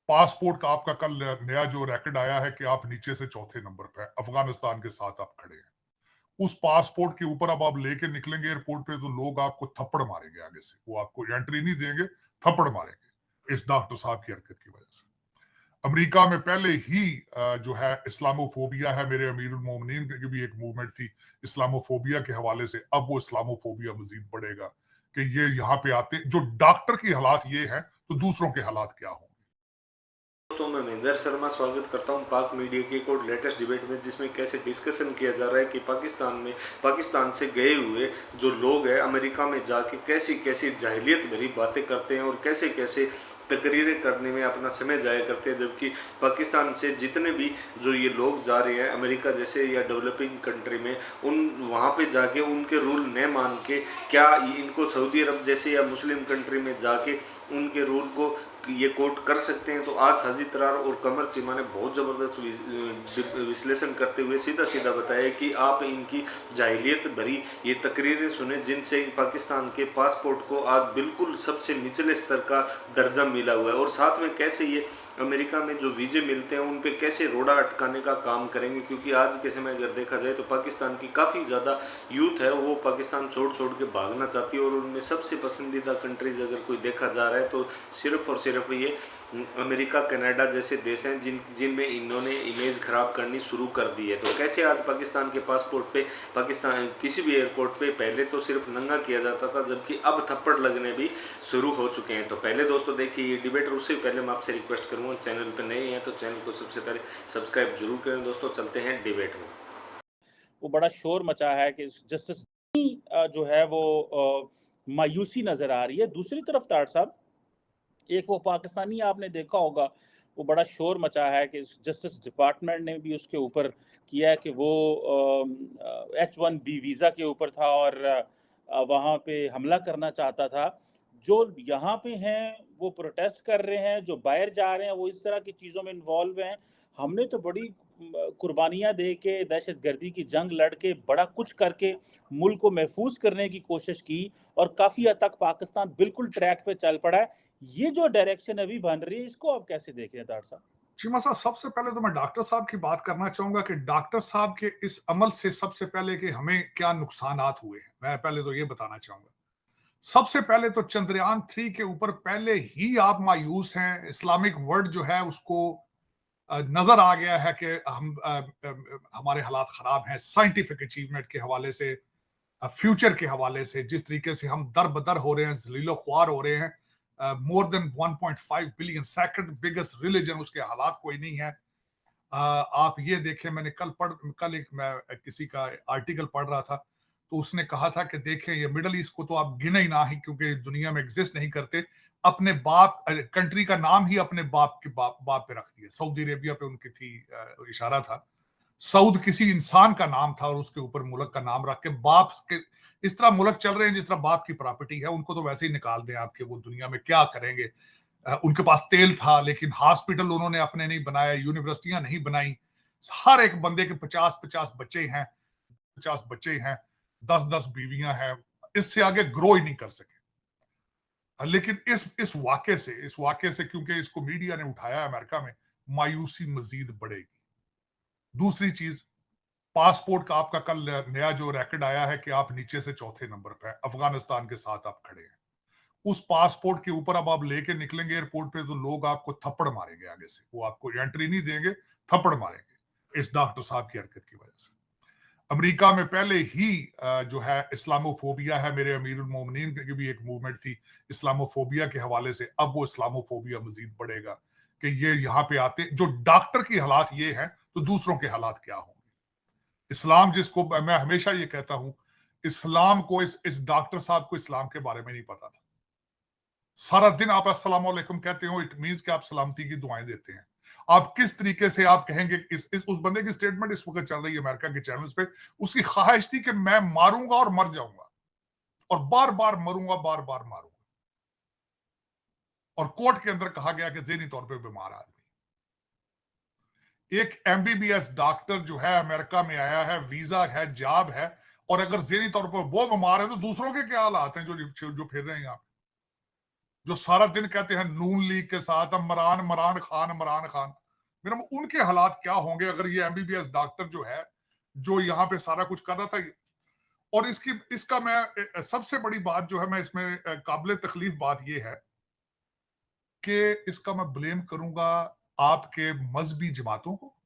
Passport का आपका कल नया जो रिकॉर्ड आया है कि आप नीचे से चौथे नंबर पे अफगानिस्तान के साथ आप खड़े हैं। उस पासपोर्ट के ऊपर अब आप लेके निकलेंगे एयरपोर्ट पे तो लोग आपको थप्पड़ मारेंगे आगे से, वो आपको एंट्री नहीं देंगे, थप्पड़ मारेंगे इस डॉक्टर साहब की हरकत की वजह से। अमेरिका में पहले ही जो है इस्लामोफोबिया है, मेरे अमीरुल मोमिनीन की भी एक मूवमेंट थी इस्लामोफोबिया के हवाले से। अब वो इस्लामोफोबिया मजीद बढ़ेगा कि ये यहाँ पे आते, जो डॉक्टर की हालात ये है तो दूसरों के हालात क्या होंगे। दोस्तों, मैं महेंद्र शर्मा स्वागत करता हूं पाक मीडिया की एक और लेटेस्ट डिबेट में, जिसमें कैसे डिस्कशन किया जा रहा है कि पाकिस्तान से गए हुए जो लोग हैं अमेरिका में जाके कैसी कैसी जाहिलियत भरी बातें करते हैं और कैसे कैसे तकरीरें करने में अपना समय जाया करते हैं, जबकि पाकिस्तान से जितने भी जो ये लोग जा रहे हैं अमेरिका जैसे या डेवलपिंग कंट्री में, उन वहाँ पे जाके उनके रूल न मान के क्या इनको सऊदी अरब जैसे या मुस्लिम कंट्री में जाके उनके रूल को ये कोट कर सकते हैं। तो आज साजिद तरार और कमर चीमा ने बहुत ज़बरदस्त विश्लेषण करते हुए सीधा सीधा बताया कि आप इनकी जाहिलियत भरी ये तकरीरें सुने, जिनसे पाकिस्तान के पासपोर्ट को आज बिल्कुल सबसे निचले स्तर का दर्जा मिला हुआ है, और साथ में कैसे ये अमेरिका में जो वीज़े मिलते हैं उन पे कैसे रोड़ा अटकाने का काम करेंगे, क्योंकि आज के समय अगर देखा जाए तो पाकिस्तान की काफ़ी ज़्यादा यूथ है वो पाकिस्तान छोड़ छोड़ के भागना चाहती है, और उनमें सबसे पसंदीदा कंट्रीज अगर कोई देखा जा रहा है तो सिर्फ और सिर्फ ये अमेरिका कनाडा जैसे देश हैं जिनमें इन्होंने इमेज खराब करनी शुरू कर दी है। तो कैसे आज पाकिस्तान के पासपोर्ट पे, पाकिस्तान किसी भी एयरपोर्ट पे पहले तो सिर्फ नंगा किया जाता था, जबकि अब थप्पड़ लगने भी शुरू हो चुके हैं। तो पहले दोस्तों देखिए ये डिबेट, उससे पहले मैं आपसे रिक्वेस्ट करूँगा, चैनल पर नए हैं तो चैनल को सबसे पहले सब्सक्राइब जरूर करें। दोस्तों चलते हैं डिबेट में। वो बड़ा शोर मचा है कि जस्टिस जो है वो मायूसी नजर आ रही है। दूसरी तरफ तार साहब, एक वो पाकिस्तानी आपने देखा होगा, वो बड़ा शोर मचा है कि जस्टिस डिपार्टमेंट ने भी उसके ऊपर किया है कि वो H1B वीज़ा के ऊपर था और वहाँ पे हमला करना चाहता था। जो यहाँ पे हैं वो प्रोटेस्ट कर रहे हैं, जो बाहर जा रहे हैं वो इस तरह की चीज़ों में इन्वॉल्व हैं। हमने तो बड़ी कुर्बानियाँ दे के, दहशतगर्दी की जंग लड़ के, बड़ा कुछ करके मुल्क को महफूज करने की कोशिश की और काफ़ी हद तक पाकिस्तान बिल्कुल ट्रैक पे चल पड़ा है। ये जो डायरेक्शन अभी बन रही है, इसको आप कैसे देख रहे हैं तार साहब? चीमा साहब, सबसे पहले तो मैं डॉक्टर साहब की बात करना चाहूंगा कि डॉक्टर साहब के इस अमल से सबसे पहले कि हमें क्या नुकसानात हुए हैं, मैं पहले तो ये बताना चाहूंगा। सबसे पहले तो चंद्रयान 3 के ऊपर पहले ही आप मायूस हैं। इस्लामिक वर्ल्ड जो है उसको नजर आ गया है कि हमारे हालात खराब हैं साइंटिफिक अचीवमेंट के हवाले से, फ्यूचर के हवाले से। जिस तरीके से हम दर बदर हो रहे हैं, जलीलो ख्वार हो रहे हैं, more than 1.5 billion, second biggest religion, उसके हालात कोई नहीं है। आप ये देखें, मैंने कल एक मैं किसी का आर्टिकल पढ़ रहा था, तो उसने कहा था कि देखें ये मिडल ईस्ट को तो आप गिने ही ना ही, क्योंकि दुनिया में एग्जिस्ट नहीं करते। अपने बाप कंट्री का नाम ही अपने बाप के बाप पे रख दिया। सऊदी अरेबिया पे उनकी थी, इशारा था। सऊद किसी इंसान का नाम था और उसके ऊपर मुल्क का नाम रख के बाप के, इस तरह मुल्क चल रहे हैं जिस तरह बाप की प्रॉपर्टी है। उनको तो वैसे ही निकाल दें आपके, वो दुनिया में क्या करेंगे। उनके पास तेल था लेकिन हॉस्पिटल उन्होंने अपने नहीं बनाया, यूनिवर्सिटियां नहीं बनाई। हर एक बंदे के 50-50 बच्चे हैं, 50 बच्चे हैं, 10-10 बीवियां हैं, इससे आगे ग्रो ही नहीं कर सके। लेकिन इस वाक्य से क्योंकि इसको मीडिया ने उठाया अमेरिका में, मायूसी मजीद बढ़ेगी। दूसरी चीज, पासपोर्ट का आपका कल नया जो रिकॉर्ड आया है कि आप नीचे से चौथे नंबर पे अफगानिस्तान के साथ आप खड़े हैं। उस पासपोर्ट के ऊपर अब आप लेके निकलेंगे एयरपोर्ट पे तो लोग आपको थप्पड़ मारेंगे आगे से, वो आपको एंट्री नहीं देंगे, थप्पड़ मारेंगे इस डॉक्टर साहब की हरकत की वजह से। अमेरिका में पहले ही जो है इस्लामोफोबिया है, मेरे अमीरुल मोमिनीन की भी एक मूवमेंट थी इस्लामोफोबिया के हवाले से। अब वो इस्लामोफोबिया मजीद बढ़ेगा कि ये यहाँ पे आते, जो डॉक्टर की हालात ये है तो दूसरों के हालात क्या होंगे। इस्लाम, जिसको मैं हमेशा ये कहता हूं, इस्लाम को, इस डॉक्टर साहब को इस्लाम के बारे में नहीं पता था। सारा दिन आप अस्सलाम वालेकुम कहते हो, इट मींस कि आप सलामती की दुआएं देते हैं। आप किस तरीके से आप कहेंगे, उस बंदे की स्टेटमेंट इस वक्त चल रही है अमेरिका के चैनल्स पे, उसकी ख्वाहिश थी कि मैं मारूंगा और मर जाऊंगा और बार बार मरूंगा, बार बार मारूंगा। और कोर्ट के अंदर कहा गया कि ज़हनी तौर पे बीमार आदमी। एक एमबीबीएस डॉक्टर जो है अमेरिका में आया है, वीजा है, जॉब है, और अगर ज़हनी तौर पर वो बीमार है तो दूसरों के क्या हालात हैं जो फिर रहे हैं यहाँ पे। जो सारा दिन कहते हैं नून लीग के साथ इमरान खान। मेरा उनके हालात क्या होंगे अगर ये एमबीबीएस डॉक्टर जो है, जो यहाँ पे सारा कुछ कर रहा था। और इसका मैं सबसे बड़ी बात जो है, मैं इसमें काबिल तकलीफ बात ये है कि इसका मैं ब्लेम करूंगा आपके मजहबी जमातों को,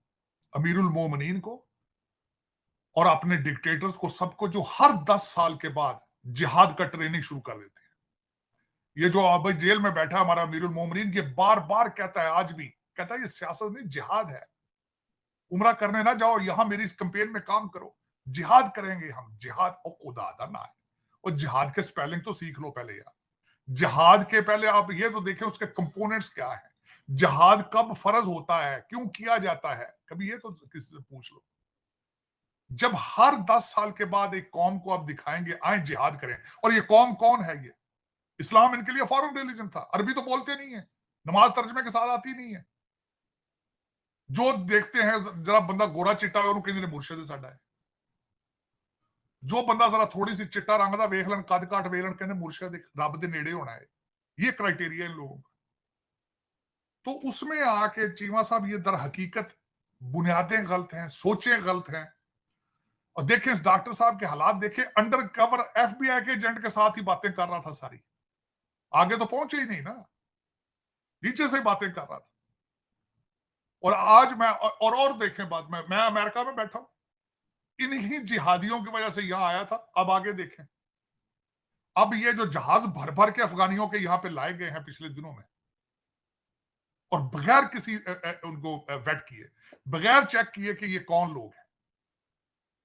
अमीरुल मोमिनीन को और अपने डिक्टेटर्स को, सबको, जो हर 10 साल के बाद जिहाद का ट्रेनिंग शुरू कर देते हैं। ये जो अब जेल में बैठा हमारा अमीरुल मोमिनीन, ये बार बार कहता है, आज भी कहता है ये सियासत नहीं जिहाद है, उम्रा करने ना जाओ, यहां मेरी इस कैंपेन में काम करो, जिहाद करेंगे हम, जिहाद और खुदा ना है। और जिहाद के स्पेलिंग तो सीख लो पहले यार। जिहाद के पहले आप ये तो देखें उसके कंपोनेंट्स क्या है, जिहाद कब फर्ज होता है, क्यों किया जाता है, कभी ये तो किसी से पूछ लो। जब हर 10 साल के बाद एक कौम को आप दिखाएंगे आए जिहाद करें, और ये कौम कौन है? ये इस्लाम इनके लिए फॉरेन रिलीजन था, अरबी तो बोलते नहीं है, नमाज तर्जमे के साथ आती नहीं है। जो देखते हैं जरा बंदा गोरा चिट्टा है कहते मुर्शद साडा है, जो बंदा जरा थोड़ी सी चिट्टा रंग का वेख लन, कद काट वेख लन, कहते मुर्शद रब के नेड़े होना है। ये क्राइटेरिया इन लोगों का। तो उसमें आके चीमा साहब ये दर हकीकत बुनियादें गलत हैं, सोचें गलत हैं। और देखें इस डॉक्टर साहब के हालात, देखें अंडर कवर एफबीआई के एजेंट के साथ ही बातें कर रहा था सारी, आगे तो पहुंचे ही नहीं ना, नीचे से बातें कर रहा था। और आज मैं और देखें बात में, मैं अमेरिका में बैठा हूं, इन्हीं जिहादियों की वजह से यहां आया था। अब आगे देखें, अब ये जो जहाज भर भर के अफगानियों के यहां पे लाए गए हैं पिछले दिनों में, और बगैर किसी उनको वेट किए, बगैर चेक किए कि ये कौन लोग हैं।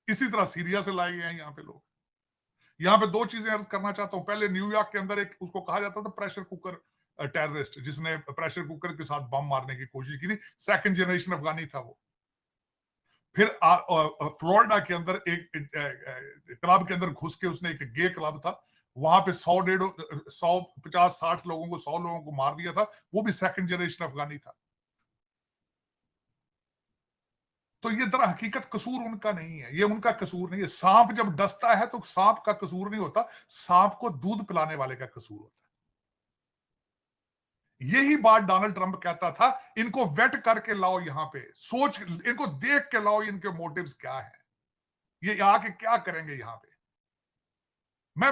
इसी तरह सीरिया से लाए गए हैं यहाँ पे लोग। यहाँ पे 2 चीजें अर्ज करना चाहता हूं। पहले न्यूयॉर्क के अंदर एक उसको कहा जाता था प्रेशर कुकर टेररिस्ट, जिसने प्रेशर कुकर के साथ बम मारने की कोशिश की थी, 2nd जनरेशन अफगानी था वो। फिर फ्लोरिडा के अंदर एक क्लब के अंदर घुस के उसने, एक गे क्लब था वहां पे, 150-60 लोगों को, 100 लोगों को मार दिया था, वो भी 2nd जनरेशन अफगानी था। तो ये दर हकीकत कसूर उनका नहीं है, ये उनका कसूर नहीं है। सांप जब डसता है तो सांप का कसूर नहीं होता, सांप को दूध पिलाने वाले का कसूर होता है। यही बात डोनाल्ड ट्रंप कहता था, इनको वेट करके लाओ यहाँ पे, सोच इनको देख के लाओ इनके मोटिव्स क्या है, ये आके क्या करेंगे यहाँ पे। मैं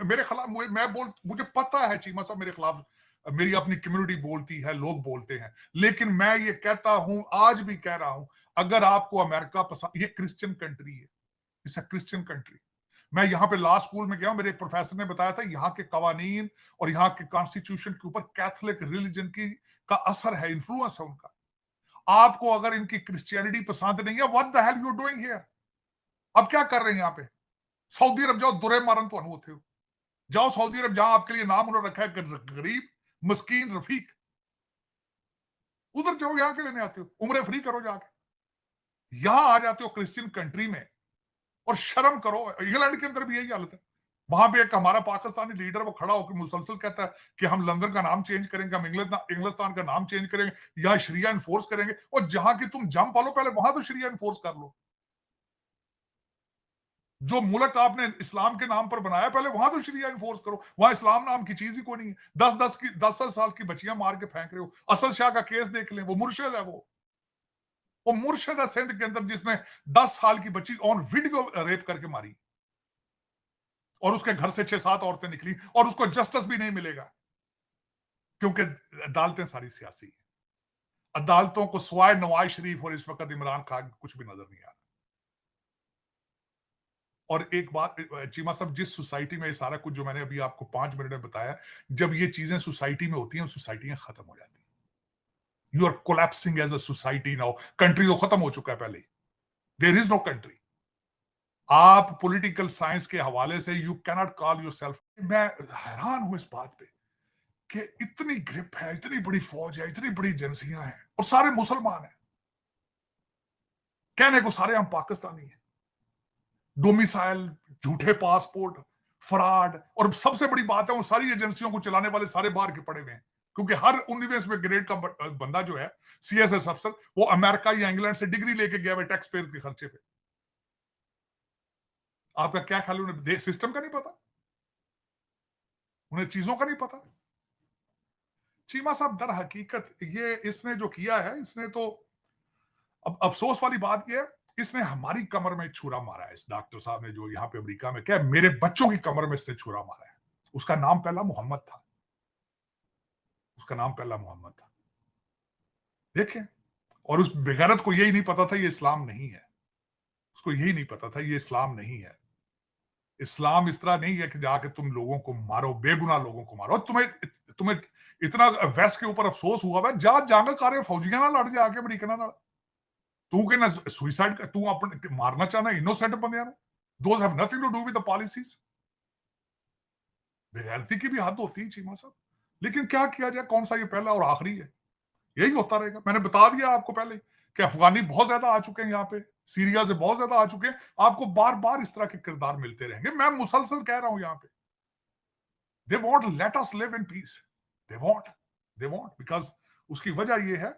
मेरे खिलाफ मुझे पता है चीमा साहब मेरे खिलाफ, मेरी अपनी कम्युनिटी बोलती है, लोग बोलते हैं, लेकिन मैं ये कहता हूं, आज भी कह रहा हूं, अगर आपको अमेरिका पसंद, ये क्रिश्चियन कंट्री है, इट्स अ क्रिश्चियन कंट्री। मैं यहाँ पे लॉ स्कूल में गया, मेरे एक प्रोफेसर ने बताया था यहाँ के कवानीन और यहाँ के कॉन्स्टिट्यूशन के ऊपर कैथोलिक रिलीजन की का असर है, इन्फ्लुएंस है उनका। आपको अगर इनकी क्रिश्चियनिटी पसंद नहीं है, what the hell you doing here? अब क्या कर रहे हैं यहाँ पे? सऊदी अरब जाओ, दुरे मारन तो होते हो, जाओ सऊदी अरब, जहां आपके लिए नाम उन्होंने रखा है गरीब मस्कीन रफीक, उधर जाओ, यहां के लेने आते हो, उम्र फ्री करो जाके, यहां आ जाते हो क्रिश्चियन कंट्री में। और शर्म करो, इंग्लैंड के अंदर भी यही हालत है। वहां पे एक हमारा पाकिस्तानी लीडर वो खड़ा होकर मुसलसल कहता है कि हम लंदन का नाम चेंज करेंगे, हम इंग्लिस्तान का नाम चेंज करेंगे, या शरिया इन्फोर्स करेंगे। और जहां की तुम जम पालो, पहले वहां तो शरिया इन्फोर्स कर लो। जो मुल्क आपने इस्लाम के नाम पर बनाया, पहले वहां तो शरिया इन्फोर्स करो। वहां इस्लाम नाम की चीज ही कोई नहीं है। 10 साल की बच्चियां मार के फेंक रहे हो। असद शाह का केस देख लें, वो मुर्शद है, वो मुर्शद है सिंध के अंदर, जिसने 10 साल की बच्ची ऑन वीडियो रेप करके मारी, और उसके घर से 6-7 औरतें निकली, और उसको जस्टिस भी नहीं मिलेगा, क्योंकि अदालतें सारी सियासी हैं। अदालतों को सिवाय नवाज शरीफ और इस वक्त इमरान खान कुछ भी नजर नहीं आ रहा। और एक बात चीमा साहब, जिस सोसाइटी में ये सारा कुछ जो मैंने अभी आपको 5 मिनट में बताया, जब ये चीजें सोसाइटी में होती हैं, सोसाइटियां खत्म हो जाती हैं। You are collapsing as a society now. Country तो खत्म हो चुका है पहले, देयर इज नो कंट्री। आप पॉलिटिकल साइंस के हवाले से यू कैनॉट कॉल योरसेल्फ। मैं हैरान हूं इस बात पे कि इतनी ग्रिप है, इतनी बड़ी फौज है, इतनी बड़ी एजेंसियां हैं, और सारे मुसलमान हैं। कहने को सारे हम पाकिस्तानी हैं। डोमिसाइल, झूठे पासपोर्ट, फ्रॉड, और सबसे बड़ी बात है, उन सारी एजेंसियों को चलाने वाले सारे बाहर के पड़े हुए हैं, क्योंकि हर 19वें ग्रेड का बंदा जो है सीएसएस अफसर, वो अमेरिका या इंग्लैंड से डिग्री लेके गया हुआ टैक्स पेयर के खर्चे पे। आपका क्या ख्याल है? उन्हें सिस्टम का नहीं पता, उन्हें चीजों का नहीं पता। चीमा साहब दर हकीकत ये इसने जो किया है, इसने तो अब अफसोस वाली बात ये है, इसने हमारी कमर में छुरा मारा है। इस डॉक्टर साहब ने जो यहाँ पे अमेरिका में क्या, मेरे बच्चों की कमर में इसने छुरा मारा है। उसका नाम पहला मोहम्मद था, उसका नाम पहला मोहम्मद था, देखें। और उस बेगैरत को यही नहीं पता था ये इस्लाम नहीं है, उसको यही नहीं पता था ये इस्लाम नहीं है। इस्लाम इस तरह नहीं है कि जाके तुम लोगों को मारो, बेगुनाह लोगों को मारो। तुम्हें तुम्हें इतना वेस्ट के ऊपर अफसोस हुआ है, जा जांग करे फौजियां ना लड़ जाके अमरीकन ना, तू कहना सुइसाइड, तू अपने मारना चाहना इनोसेंट बंदे, those have nothing to do with the policies. बेगैरती की भी हद होती है चीमा साहब, लेकिन क्या किया जाए, कौन सा ये पहला और आखिरी है, यही होता रहेगा। मैंने बता दिया आपको पहले कि अफगानी बहुत ज्यादा आ चुके हैं यहाँ पे, सीरिया से बहुत ज्यादा आ चुके हैं, आपको बार बार इस तरह के किरदार मिलते रहेंगे। मैं मुसलसल कह रहा हूं यहाँ पे, they won't let us live in peace, they want because उसकी वजह यह है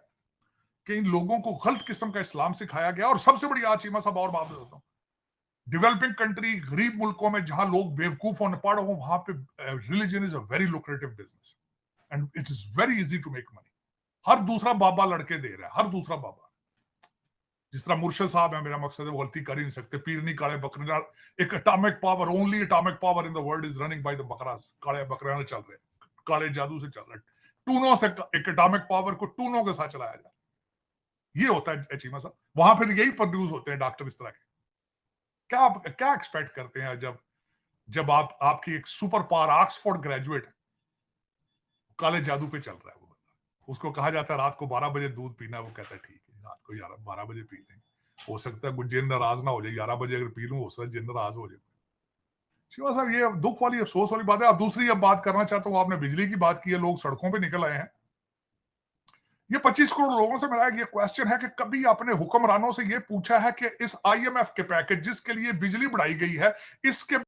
कि इन लोगों को गलत किस्म का इस्लाम सिखाया गया। और सबसे बड़ी आज चीमा साहब और बात बताता हूं, डेवलपिंग कंट्री, गरीब मुल्कों में जहां लोग बेवकूफ होने पड़ हो, वहां पे religion is a very lucrative business and it is very easy to make money. हर दूसरा बाबा लड़के दे रहा है, हर दूसरा बाबा। जिस तरह मुर्शिद साहब है, मेरा मकसद है वो गलती कर ही नहीं सकते, पीर नहीं काले बकरे। एक atomic power, only atomic power in the world is running by the बकरास, काले बकरियां चल रहे हैं, काले जादू से चल रहा है। टूनों से एक एटॉमिक पावर को टूनों के साथ चलाया जाए, ये होता है चीमा साहब। वहां फिर यही प्रोड्यूस होते हैं डॉक्टर इस तरह के। क्या आप क्या एक्सपेक्ट करते हैं जब आपकी एक सुपर पावर ऑक्सफोर्ड ग्रेजुएट काले जादू पे चल रहा है, वो बंदा, उसको कहा जाता है रात को 12 बजे दूध पीना, वो कहता है ठीक है रात को 12 बजे पी लेंगे, हो सकता है कुछ जिन नाराज ना हो जाए, 11 बजे अगर पी लूं हो सकता है जिन नाराज हो जाए। शिवा साहब ये दुख वाली, अफसोस वाली बात है। अब दूसरी अब बात करना चाहता हूँ, आपने बिजली की बात की है, लोग सड़कों पे निकल आए हैं। ये 25 करोड़ लोगों से मेरा ये क्वेश्चन है कि कभी आपने हुक्मरानों से ये पूछा है कि इस IMF के पैकेज जिसके लिए बिजली बढ़ाई गई है, इसके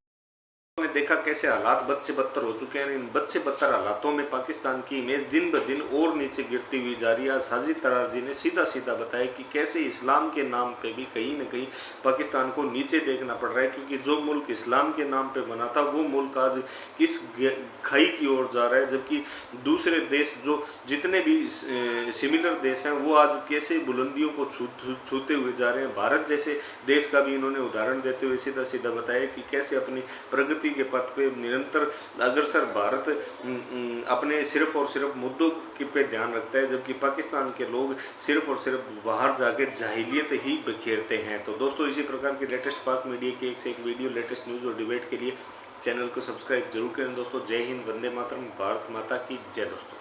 ने देखा कैसे हालात बद से बदतर हो चुके हैं। इन बद से बदतर हालातों में पाकिस्तान की इमेज दिन ब दिन और नीचे गिरती हुई जा रही है। साजिद तरार जी ने सीधा सीधा बताया कि कैसे इस्लाम के नाम पे भी कहीं ना कहीं पाकिस्तान को नीचे देखना पड़ रहा है, क्योंकि जो मुल्क इस्लाम के नाम पे बना था वो मुल्क आज किस खाई की ओर जा रहा है, जबकि दूसरे देश जो जितने भी सिमिलर देश हैं वो आज कैसे बुलंदियों को छूते हुए जा रहे हैं। भारत जैसे देश का भी इन्होंने उदाहरण देते हुए सीधा सीधा बताया कि कैसे अपनी प्रगति के पथ पे निरंतर अग्रसर भारत अपने सिर्फ और सिर्फ मुद्दों पे ध्यान रखता है, जबकि पाकिस्तान के लोग सिर्फ और सिर्फ बाहर जाके जाहिलियत ही बिखेरते हैं। तो दोस्तों इसी प्रकार की लेटेस्ट पाक मीडिया की एक से एक वीडियो, लेटेस्ट न्यूज़ और डिबेट के लिए चैनल को सब्सक्राइब जरूर करें दोस्तों। जय हिंद, वंदे मातरम, भारत माता की जय दोस्तों।